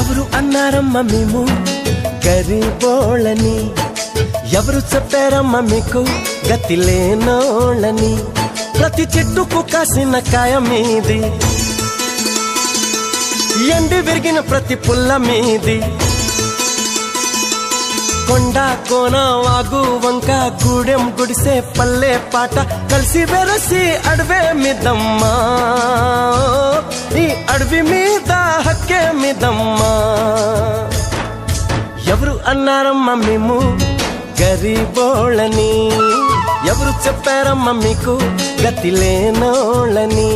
ఎవరు అన్నారమ్మ మేము గరీబోళ్ళని, ఎవరు చెప్పారమ్మ మీకు గతి లేనోళ్ళని. ప్రతి చెట్టుకు కాసిన కాయ మీది, ఎండి విరిగిన ప్రతి పుల్ల మీది. కొండ కోన వాగు వంక గూడెం గుడిసే పల్లె పాట కలిసి వెరసి అడవే మిదమ్మా, ఈ అడవి మీద హక్కే మిదమ్మా. ఎవరు అన్నారమ్మ మేము గరీబోళ్ళని, ఎవరు చెప్పారమ్మ మీకు గతి లేనోళ్ళని.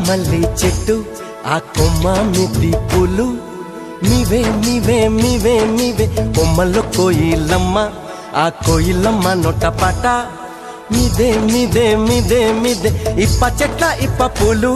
మల్లి చెట్టు ఆ కొమ్మ మిది పూలు, నీవే నీవే నీవే నీవే. కొమ్మల్లో కోయిలమ్మ, ఆ కోయిలమ్మ నోట పాట మీదే మీదే మీదే మీదే. ఇప్ప చెట్ల ఇప్ప పూలు.